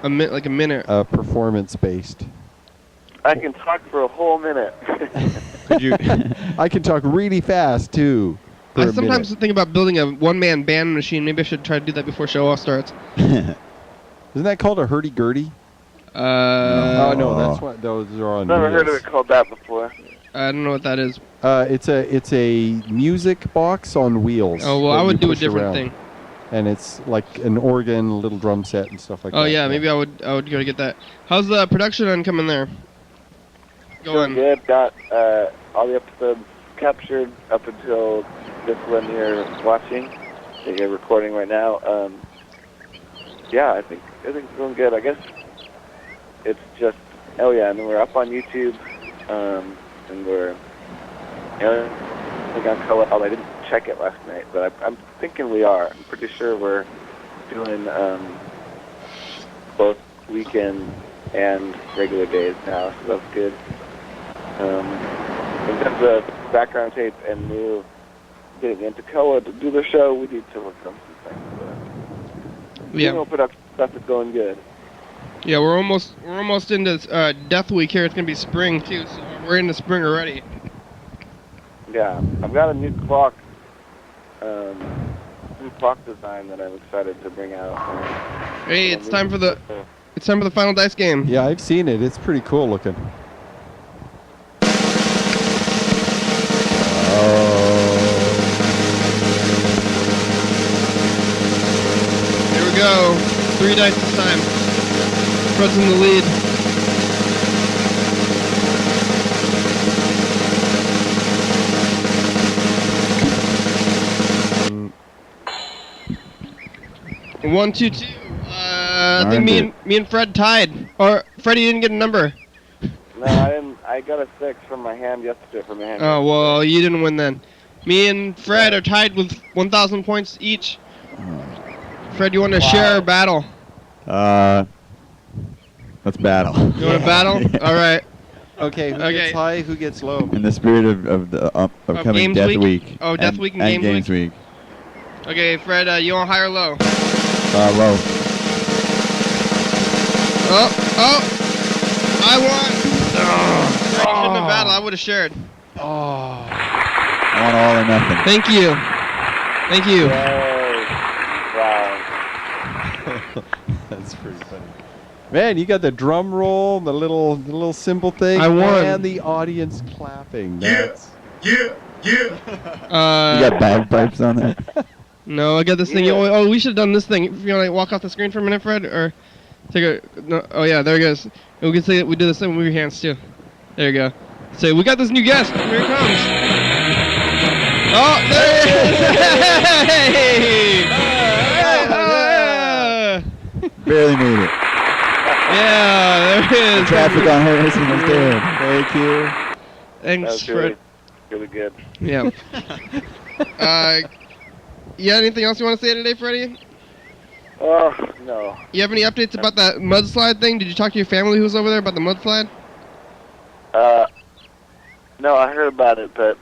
a minute. Performance based. I can talk for a whole minute. Could you? I can talk really fast too. I sometimes think about building a one-man band machine. Maybe I should try to do that before show off starts. Isn't that called a hurdy-gurdy? Oh no, that's what those are on. Never heard of wheels. it called that before. I don't know what that is. It's a music box on wheels. Oh well, that I would you do a push different around. thing. And it's like an organ, a little drum set, and stuff like that. Oh yeah, maybe I would go to get that. How's the production end coming there? Doing good. Got all the episodes captured up until this one you're watching. That you're recording right now. Yeah, I think it's going good. I guess it's just and then we're up on YouTube, and we're we got color. I didn't check it last night, but I'm thinking we are. I'm pretty sure we're doing both weekend and regular days now, so that's good. In terms of background tape and new getting into color to do the show, we need to work on some things. But Yeah. production stuff is going good. Yeah, we're almost into Death Week here. It's gonna be spring too, so we're into spring already. Yeah, I've got a new clock design that I'm excited to bring out. Hey, it's time for the final dice game. Yeah, I've seen it. It's pretty cool looking. Here we go. 3 dice this time. Fred's in the lead. One, two, two. I think me and Fred tied. Or Freddie didn't get a number. No, I didn't. I got a 6 from my hand yesterday. Oh, well, you didn't win then. Me and Fred are tied with 1,000 points each. Fred, you want to share or battle? Let's battle. You want to battle? Yeah. All right. Okay, who gets high, who gets low? In the spirit of the upcoming Games Death Week? Week. Oh, Death Week and Games Week. Okay, Fred, you want high or low? Low. Oh! I won! Fred, you shouldn't have battled. I would have shared. Oh. I want all or nothing. Thank you. Thank you. Wow. That's pretty funny. Man, you got the drum roll, the little cymbal thing, I won. and the audience clapping. That's You got bagpipes on that? No, I got this thing. Oh, we should have done this thing. If you want to walk off the screen for a minute, Fred, or take a. No, oh yeah, there it goes. And we can say we do this thing with your hands too. There you go. Say we got this new guest. Here it comes. Oh, there it is! Barely made it. Yeah, there it is. The traffic on Harrison was dead. Thank you. Thanks, Fred. Really good. Yeah. Yeah, anything else you want to say today, Freddie? Oh, no. You have any updates about that mudslide thing? Did you talk to your family who was over there about the mudslide? No, I heard about it, but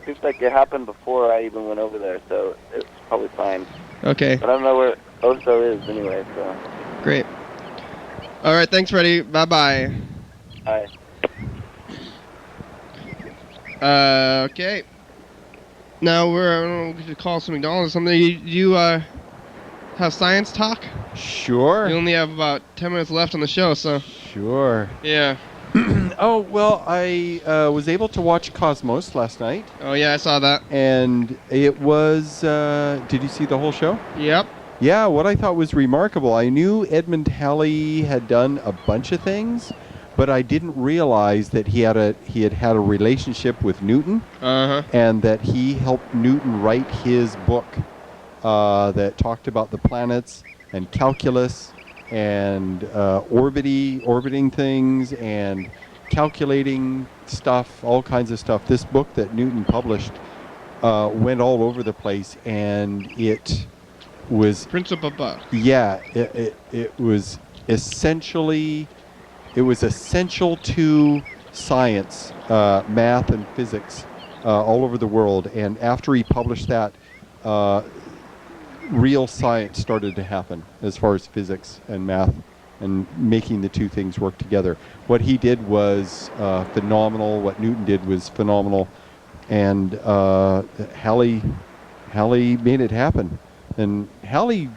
seems like it happened before I even went over there, so it's probably fine. Okay. But I don't know where Oso is anyway, so. Great. All right, thanks, Freddie. Bye-bye. Bye. Okay. Now I don't know, we could call some McDonald's or something. You have science talk? Sure. You only have about 10 minutes left on the show, so. Sure. Yeah. Oh, well, I was able to watch Cosmos last night. Oh, yeah, I saw that. And it was, did you see the whole show? Yep. Yeah, what I thought was remarkable, I knew Edmund Halley had done a bunch of things, but I didn't realize that he had a relationship with Newton, and that he helped Newton write his book that talked about the planets and calculus and orbiting things and calculating stuff, all kinds of stuff. This book that Newton published went all over the place, and it was Principle. Yeah, it was essentially. It was essential to science, math and physics all over the world. And after he published that, real science started to happen as far as physics and math and making the two things work together. What he did was phenomenal. What Newton did was phenomenal. And Halley made it happen. And Halley,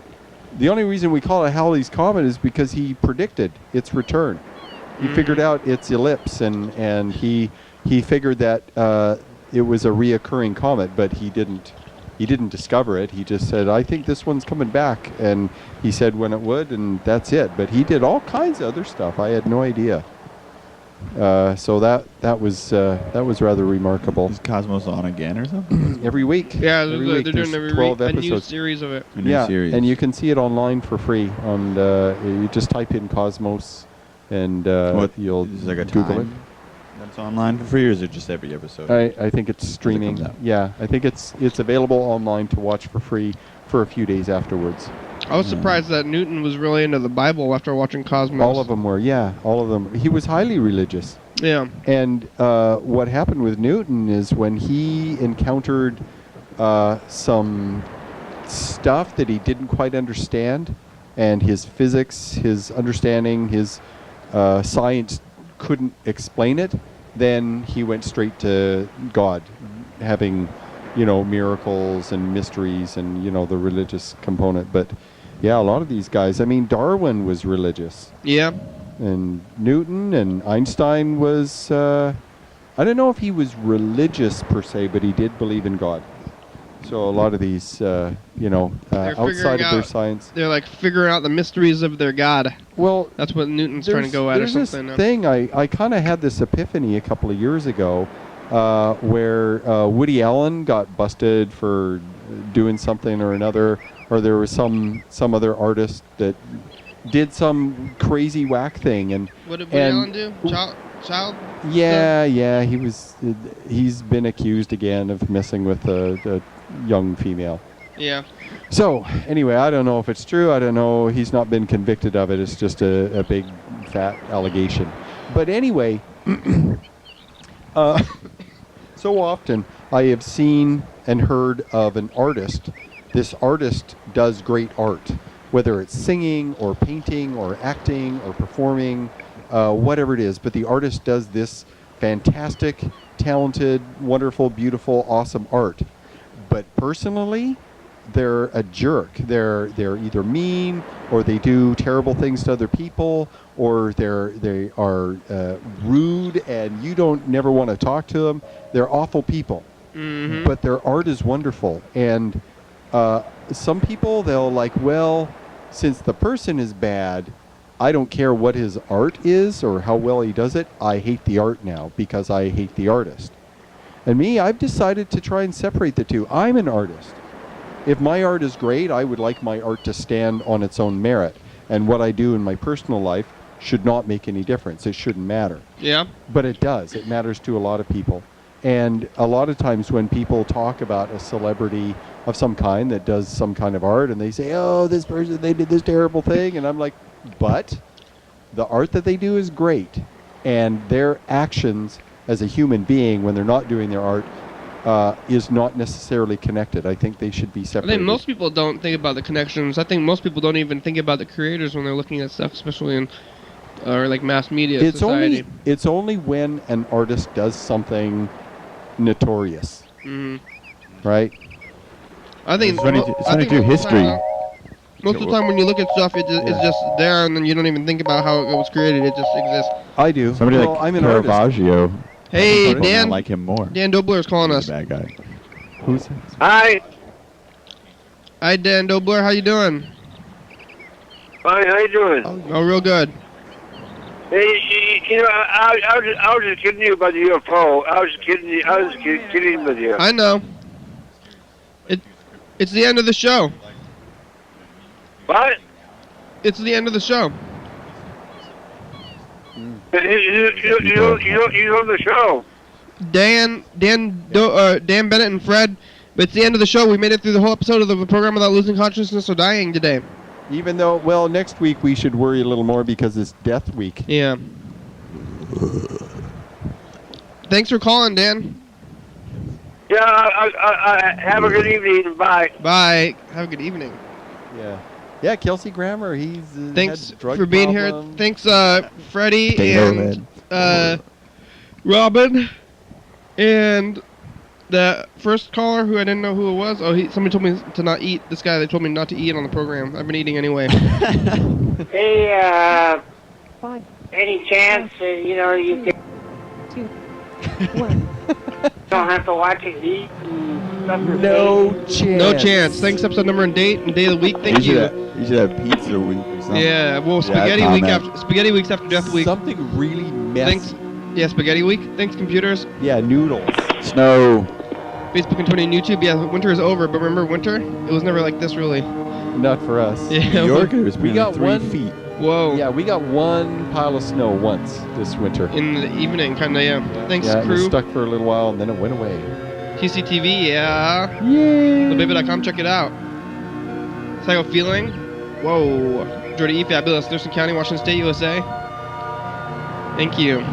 the only reason we call it Halley's Comet is because he predicted its return. He figured out its ellipse, and he figured that it was a reoccurring comet, but he didn't discover it. He just said, I think this one's coming back, and he said when it would, and that's it. But he did all kinds of other stuff. I had no idea. So that was rather remarkable. Is Cosmos on again or something? Every week. Yeah, every week. they're doing every 12 week episodes. a new series of it. A new series. And you can see it online for free. On you just type in Cosmos, and you'll is there like a Google time that's online for free, or is it just every episode? I think it's streaming. Yeah, I think it's available online to watch for free for a few days afterwards. I was surprised that Newton was really into the Bible after watching Cosmos. All of them were, yeah, all of them. He was highly religious. Yeah. And what happened with Newton is when he encountered some stuff that he didn't quite understand, and his physics, his understanding, his science couldn't explain it, then he went straight to God, having, miracles and mysteries and, the religious component. But yeah, a lot of these guys, I mean, Darwin was religious. Yeah. And Newton and Einstein was, I don't know if he was religious per se, but he did believe in God. So a lot of these, outside of their science. They're like figuring out the mysteries of their God. Well, that's what Newton's trying to go at or something. There's this thing, I kind of had this epiphany a couple of years ago where Woody Allen got busted for doing something or another, or there was some other artist that did some crazy whack thing. And what did Woody Allen do? Child? Yeah, he's been accused again of messing with a young female. Yeah. So, anyway, I don't know if it's true. I don't know. He's not been convicted of it. It's just a big, fat allegation. But anyway, so often I have seen and heard of an artist. This artist does great art, whether it's singing or painting or acting or performing, whatever it is. But the artist does this fantastic, talented, wonderful, beautiful, awesome art. But personally, they're a jerk. They're either mean, or they do terrible things to other people, or they are rude, and you don't never want to talk to them. They're awful people. Mm-hmm. But their art is wonderful. And some people, they'll like, well, since the person is bad, I don't care what his art is or how well he does it. I hate the art now because I hate the artist. And me, I've decided to try and separate the two. I'm an artist. If my art is great, I would like my art to stand on its own merit. And what I do in my personal life should not make any difference. It shouldn't matter. Yeah. But it does. It matters to a lot of people. And a lot of times when people talk about a celebrity of some kind that does some kind of art, and they say, oh, this person, they did this terrible thing. And I'm like, but the art that they do is great. And their actions as a human being, when they're not doing their art, is not necessarily connected. I think they should be separated. I think most people don't think about the connections. I think most people don't even think about the creators when they're looking at stuff, especially in like mass media society. It's only when an artist does something notorious, right? I think it's funny to history. Most of the time when you look at stuff, it's just there, and then you don't even think about how it was created. It just exists. I do. Somebody like I'm an Caravaggio. Hey, I Dan. like him more. Dan Dobler is calling us. Bad guy. Who's that? Hi. Hi, Dan Dobler. How you doing? Fine. How you doing? Oh, real good. Hey, I was just kidding you about the UFO. I was kidding you. I was kidding with you. I know. It's the end of the show. What? It's the end of the show. You know the show. Dan Bennett and Fred. But it's the end of the show. We made it through the whole episode of the program without losing consciousness or dying today. Even though, well, next week we should worry a little more because it's Death Week. Yeah. Thanks for calling, Dan. Yeah, I have a good evening. Bye. Bye. Have a good evening. Yeah. Yeah, Kelsey Grammer, he's thanks had drug for being problem. here. Thanks, Freddie and Robin and the first caller who I didn't know who it was. Oh, somebody told me to not eat. This guy, they told me not to eat on the program. I've been eating anyway. Hey, any chance, you can... 2, 1. don't have to watch it eat and stuff your No face. chance. No chance. Thanks, episode number and date and day of the week. Thank you. You should have pizza week or something. Yeah, well, spaghetti weeks after Death Week. Something really messy. Thanks. Yeah, spaghetti week. Thanks, computers. Yeah, noodles. Snow. Facebook and Twitter and YouTube. Yeah, winter is over, but remember winter? It was never like this, really. Not for us. Yeah. New York, it was We got 3 1 feet. Whoa. Yeah, we got 1 pile of snow once this winter. In the evening, kind of, yeah. Thanks, Yeah, it was crew. stuck for a little while and then it went away. TCTV, yeah. Yay! TheBaby.com, check it out. Psycho Feeling. Whoa. Jordy E. Fabulous. Thurston County, Washington State, USA. Thank you.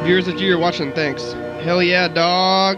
Viewers that you're watching, thanks. Hell yeah, dog.